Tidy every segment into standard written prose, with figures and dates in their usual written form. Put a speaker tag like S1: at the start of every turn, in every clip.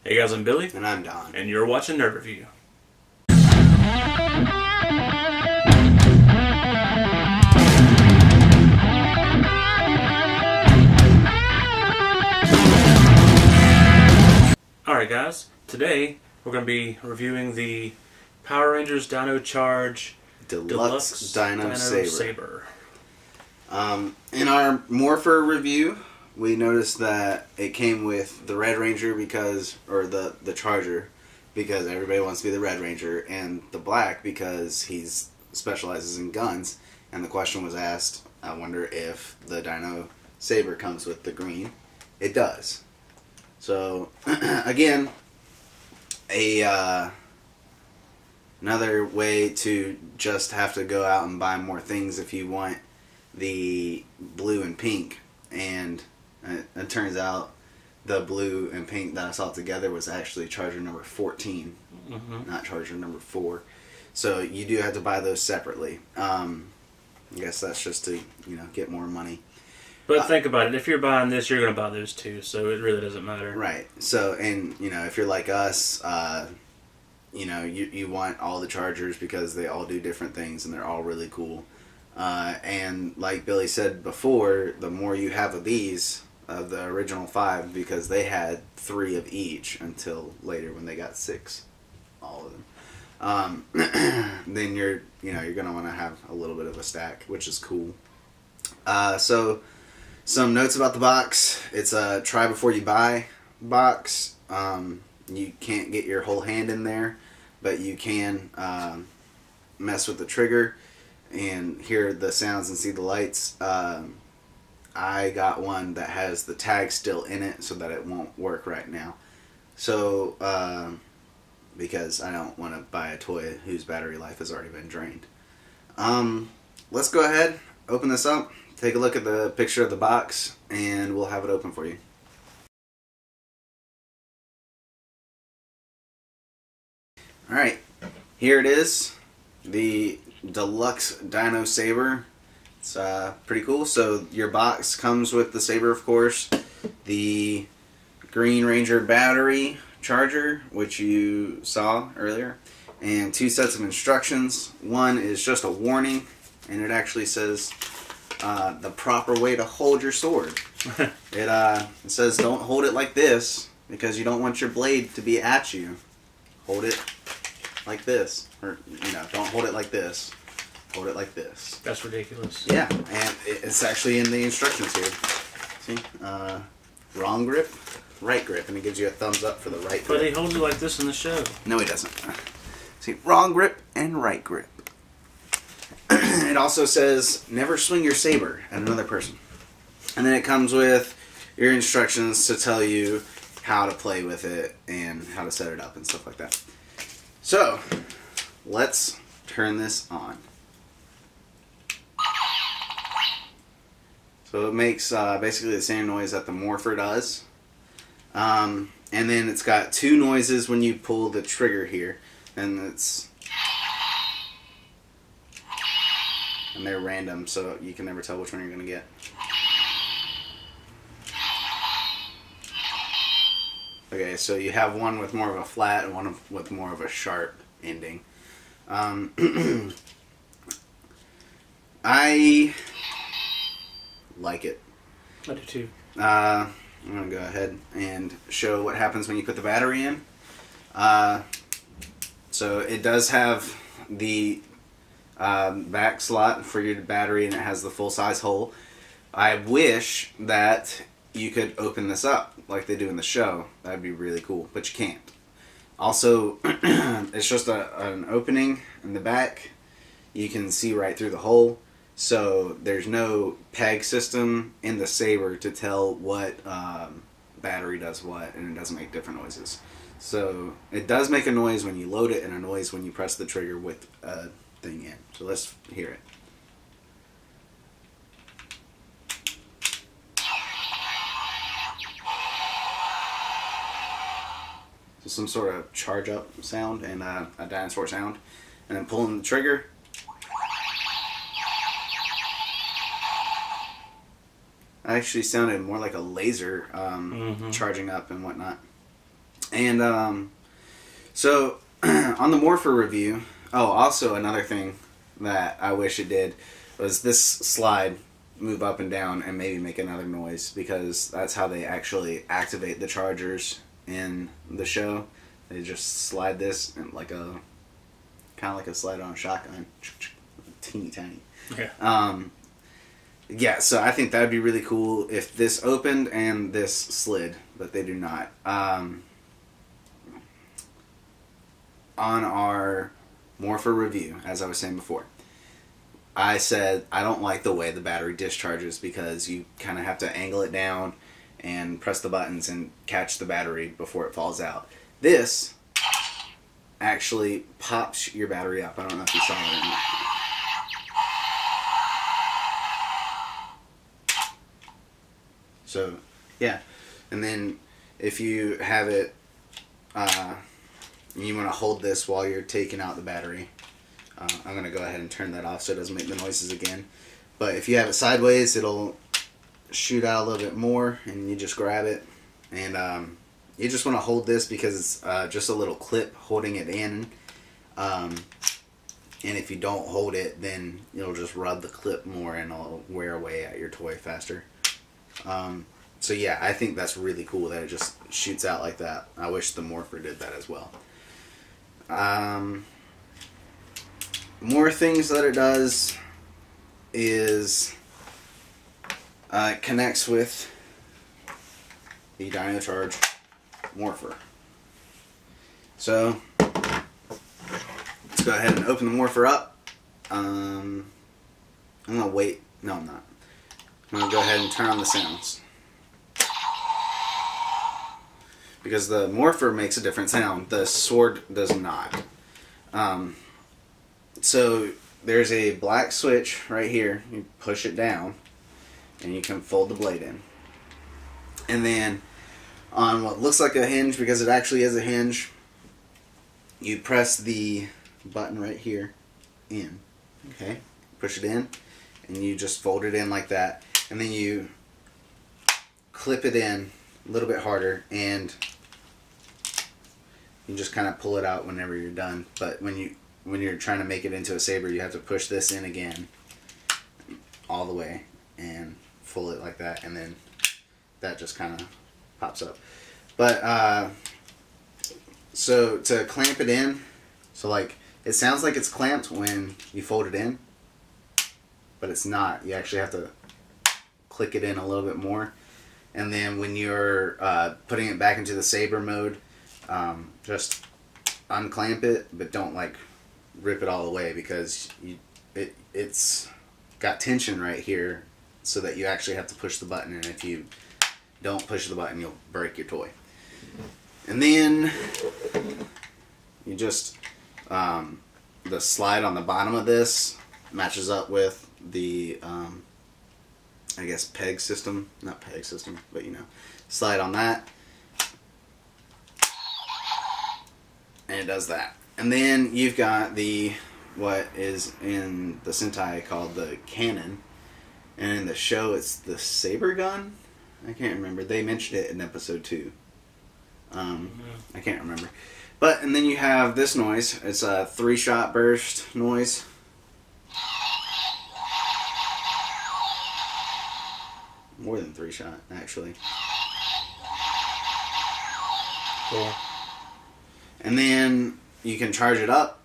S1: Hey guys, I'm Billy.
S2: And I'm Don.
S1: And you're watching Nerd Review. Alright guys, today we're going to be reviewing the Power Rangers Dino Charge
S2: Deluxe Dino Saber.
S1: Saber.
S2: In our Morpher review, we noticed that it came with the Red Ranger or the Charger, because everybody wants to be the Red Ranger, and the Black because he specializes in guns. And the question was asked, I wonder if the Dino Saber comes with the green. It does. So, again, another way to just have to go out and buy more things if you want the blue and pink. And it turns out the blue and pink that I saw together was actually Charger number 14, not Charger number 4. So you do have to buy those separately. I guess that's just to, get more money.
S1: But think about it. If you're buying this, you're going to buy those too, so it really doesn't matter.
S2: Right. So, and, if you're like us, you want all the Chargers because they all do different things and they're all really cool. And like Billy said before, the more you have of these, of the original 5, because they had 3 of each until later when they got 6, all of them. Then you're going to want to have a little bit of a stack, which is cool. So some notes about the box. It's a try before you buy box. You can't get your whole hand in there, but you can mess with the trigger and hear the sounds and see the lights. I got one that has the tag still in it so that it won't work right now. So, because I don't want to buy a toy whose battery life has already been drained. Let's go ahead, open this up, take a look at the picture of the box, and we'll have it open for you. Alright, here it is, the Deluxe Dino Saber. It's pretty cool. So your box comes with the Saber, of course, the Green Ranger battery charger, which you saw earlier, and 2 sets of instructions. One is just a warning, and it actually says the proper way to hold your sword. It says don't hold it like this because you don't want your blade to be at you. Hold it like this, or don't hold it like this. Hold it like this.
S1: That's ridiculous.
S2: Yeah, and it's actually in the instructions here. See, wrong grip, right grip, and it gives you a thumbs up for the right grip.
S1: But he holds it like this in the show.
S2: No, he doesn't. See, wrong grip and right grip. It also says never swing your saber at another person. And then it comes with your instructions to tell you how to play with it and how to set it up and stuff like that. So, let's turn this on. So it makes basically the same noise that the Morpher does. And then it's got 2 noises when you pull the trigger here. And they're random, so you can never tell which one you're going to get. Okay, so you have one with more of a flat and one with more of a sharp ending. I like it.
S1: I do too.
S2: I'm going to go ahead and show what happens when you put the battery in. So it does have the back slot for your battery, and it has the full-size hole. I wish that you could open this up like they do in the show. That would be really cool, but you can't. Also, it's just an opening in the back. You can see right through the hole. So there's no peg system in the Saber to tell what battery does what, and it doesn't make different noises. So it does make a noise when you load it and a noise when you press the trigger with a thing in. So let's hear it. So some sort of charge up sound and a dinosaur sound. And then pulling the trigger. Actually sounded more like a laser charging up and whatnot. And so on the Morpher review, also another thing that I wish it did was this slide move up and down and maybe make another noise, because that's how they actually activate the chargers in the show. They just slide this and like a kind of like a slide on a shotgun, teeny tiny.
S1: Yeah.
S2: Yeah, so I think that would be really cool if this opened and this slid, but they do not. On our Morpher review, as I was saying before, I said I don't like the way the battery discharges, because you kind of have to angle it down and press the buttons and catch the battery before it falls out. This actually pops your battery up. I don't know if you saw it or not. So, yeah. And then if you have it, you want to hold this while you're taking out the battery. I'm going to go ahead and turn that off so it doesn't make the noises again. But if you have it sideways, it'll shoot out a little bit more, and you just grab it. And you just want to hold this because it's just a little clip holding it in. And if you don't hold it, then it'll just rub the clip more and it'll wear away at your toy faster. So yeah, I think that's really cool that it just shoots out like that. I wish the Morpher did that as well. More things that it does is it connects with the Dino Charge Morpher. So let's go ahead and open the Morpher up. I'm gonna wait. No, I'm not. I'm gonna go ahead and turn on the sounds, because the Morpher makes a different sound. The sword does not. So there's a black switch right here. You push it down and you can fold the blade in. And then on what looks like a hinge, because it actually is a hinge, you press the button right here in. Okay? Push it in and you just fold it in like that. And then you clip it in a little bit harder, and you just kind of pull it out whenever you're done. But when you're trying to make it into a saber, you have to push this in again all the way and pull it like that, and then that just kind of pops up. But so to clamp it in, so like it sounds like it's clamped when you fold it in, but it's not. You actually have to click it in a little bit more. And then when you're putting it back into the saber mode, just unclamp it, but don't like rip it all away, because it's got tension right here, so that you actually have to push the button, and if you don't push the button, you'll break your toy. And then you just the slide on the bottom of this matches up with the I guess peg system, not peg system, but you know, slide on that, and it does that. And then you've got the, what is in the Sentai called the cannon, and in the show it's the saber gun. I can't remember. They mentioned it in episode 2. I can't remember. But, and then you have this noise. It's a 3-shot burst noise. More than 3-shot, actually.
S1: Cool.
S2: And then you can charge it up.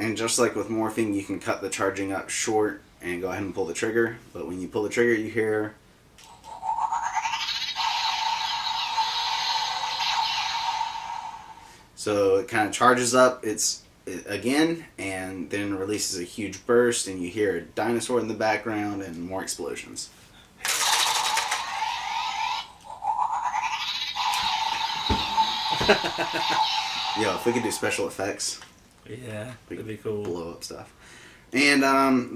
S2: And just like with morphing, you can cut the charging up short and go ahead and pull the trigger. But when you pull the trigger, you hear... So it kind of charges up again, and then releases a huge burst, and you hear a dinosaur in the background and more explosions. Yo, if we could do special effects,
S1: yeah, that'd be cool.
S2: Blow up stuff. And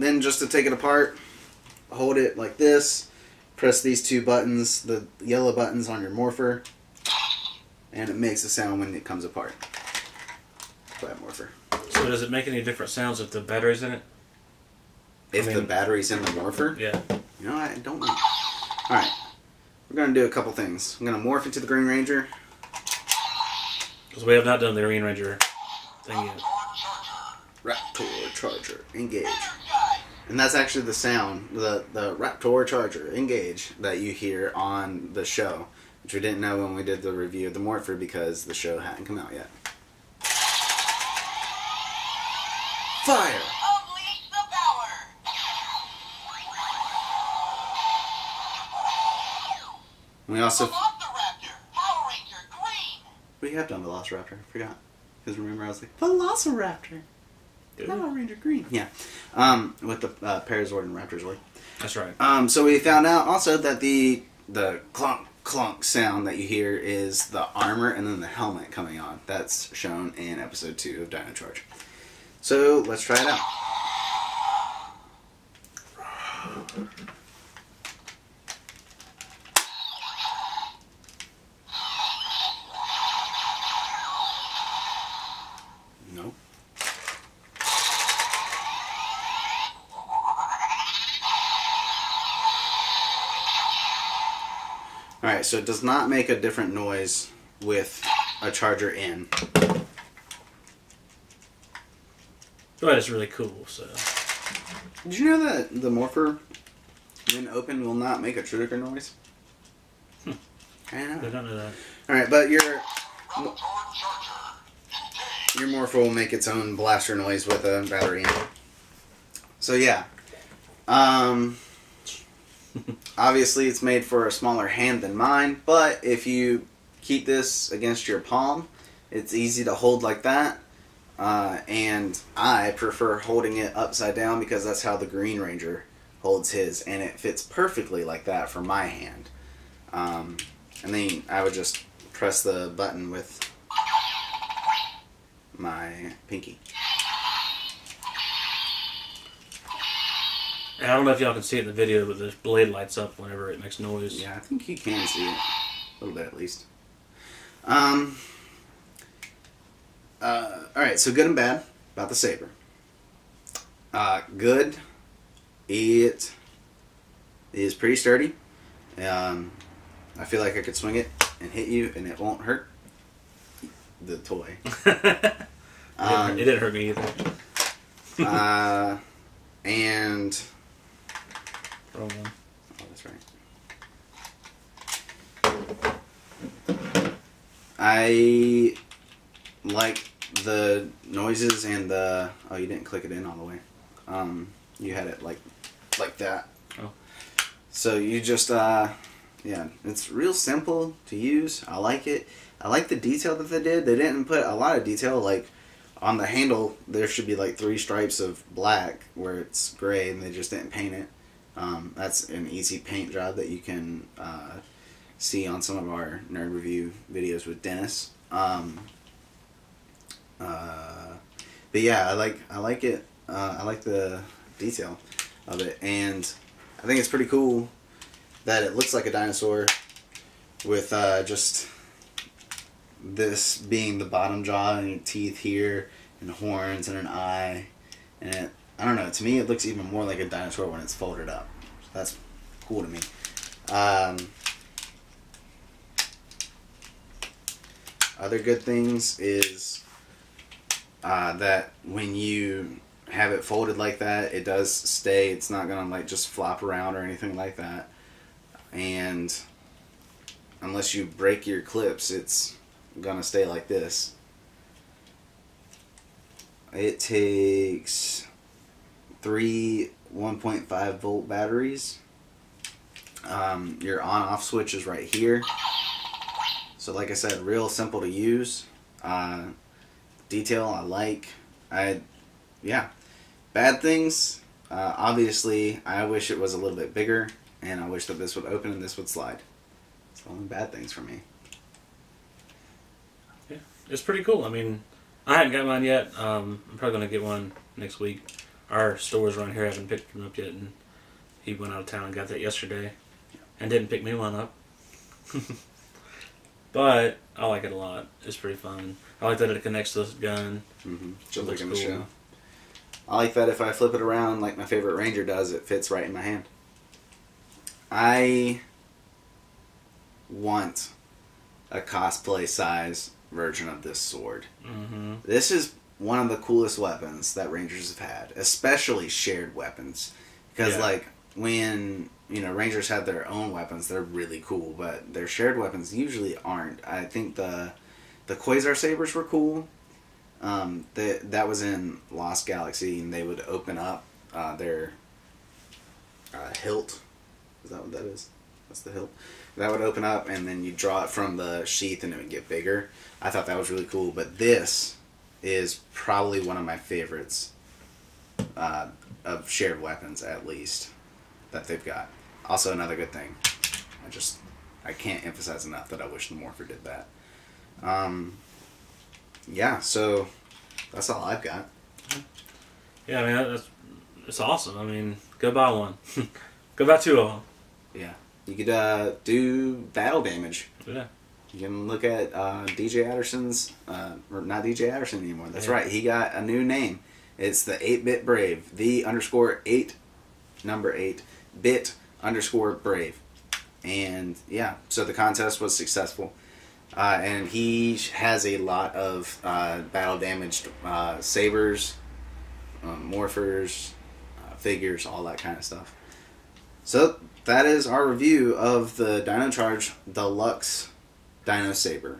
S2: then just to take it apart, hold it like this, press these 2 buttons, the yellow buttons on your Morpher, and it makes a sound when it comes apart. By Morpher.
S1: So does it make any different sounds if the battery's in it?
S2: If the battery's in the Morpher?
S1: Yeah.
S2: You know, I don't know. Alright, we're going to do a couple things. I'm going to morph into the Green Ranger.
S1: Because we have not done the Green Ranger thing yet.
S2: Raptor Charger, engage. And that's actually the sound, the Raptor Charger, engage, that you hear on the show. Which we didn't know when we did the review of the Morpher because the show hadn't come out yet. Fire!
S3: Unleash the power!
S2: We also...
S3: Velociraptor! Power Ranger Green!
S2: We have done Velociraptor, I forgot. Because remember I was like, Velociraptor! Power Ranger Green. Yeah. With the Parazord and Raptorzord.
S1: That's right.
S2: So we found out also that the clunk clunk sound that you hear is the armor and then the helmet coming on. That's shown in episode 2 of Dino Charge. So let's try it out. Nope. Alright, so it does not make a different noise with a charger in.
S1: But it's really cool, so...
S2: Did you know that the Morpher, when open, will not make a trigger noise? I know.
S1: I don't know that.
S2: Alright, but your Morpher will make its own blaster noise with a battery in it. So yeah. Obviously it's made for a smaller hand than mine, but if you keep this against your palm, it's easy to hold like that. And I prefer holding it upside down because that's how the Green Ranger holds his, and it fits perfectly like that for my hand. And then I would just press the button with my pinky.
S1: And I don't know if y'all can see it in the video, but the blade lights up whenever it makes noise.
S2: Yeah, I think you can see it. A little bit at least. Alright, so good and bad about the Saber. Good. It is pretty sturdy. I feel like I could swing it and hit you and it won't hurt the toy.
S1: It didn't hurt me either.
S2: And...
S1: Wrong one.
S2: Oh, that's right. I like the noises and the... Oh, you didn't click it in all the way. You had it like that.
S1: Oh.
S2: So you just, yeah, it's real simple to use. I like it. I like the detail that they did. They didn't put a lot of detail, like on the handle there should be like 3 stripes of black where it's gray and they just didn't paint it. That's an easy paint job that you can see on some of our nerd review videos with Dennis. But yeah, I like it. I like the detail of it, and I think it's pretty cool that it looks like a dinosaur with just this being the bottom jaw and teeth here and horns and an eye, and it, I don't know, to me it looks even more like a dinosaur when it's folded up. So that's cool to me. Other good things is that when you have it folded like that, it does stay. It's not gonna like just flop around or anything like that. And unless you break your clips, it's gonna stay like this. It takes 3 1.5 volt batteries. Your on-off switch is right here. So like I said, real simple to use. Detail I like. Yeah. Bad things, obviously I wish it was a little bit bigger, and I wish that this would open and this would slide. It's the only bad things for me.
S1: Yeah, it's pretty cool. I mean, I haven't got mine yet. I'm probably going to get one next week. Our stores around here haven't picked them up yet, and he went out of town and got that yesterday and didn't pick me one up. But I like it a lot. It's pretty fun. I like that it connects to this gun.
S2: Just like in the show. I like that if I flip it around like my favorite Ranger does, it fits right in my hand. I want a cosplay size version of this sword.
S1: Mm-hmm.
S2: This is one of the coolest weapons that Rangers have had, especially shared weapons. Because, like, when, you know, Rangers have their own weapons, they're really cool, but their shared weapons usually aren't. I think the Quasar Sabers were cool. That was in Lost Galaxy, and they would open up their hilt. Is that what that is? That's the hilt. That would open up, and then you draw it from the sheath, and it would get bigger. I thought that was really cool, but this is probably one of my favorites of shared weapons, at least, that they've got. Also, another good thing. I can't emphasize enough that I wish the Morpher did that. Yeah, so that's all I've got.
S1: Yeah, I mean, it's awesome. I mean, go buy one. Go buy 2 of them.
S2: Yeah. You could do battle damage.
S1: Yeah.
S2: You can look at DJ Addison's, or not DJ Addison anymore. That's right. He got a new name. It's the 8-Bit Brave. The _8, number 8, bit _ brave. And yeah, so the contest was successful. And he has a lot of battle damaged sabers, morphers, figures, all that kind of stuff. So that is our review of the Dino Charge Deluxe Dino Saber.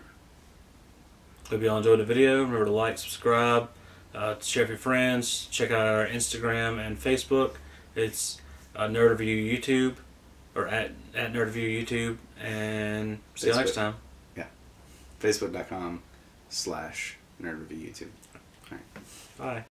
S1: Hope you all enjoyed the video. Remember to like, subscribe, share with your friends. Check out our Instagram and Facebook. It's Nerd Review YouTube, or at Nerd Review YouTube. And see you next time.
S2: Yeah. Facebook.com/Nerd Review YouTube. All right.
S1: Bye.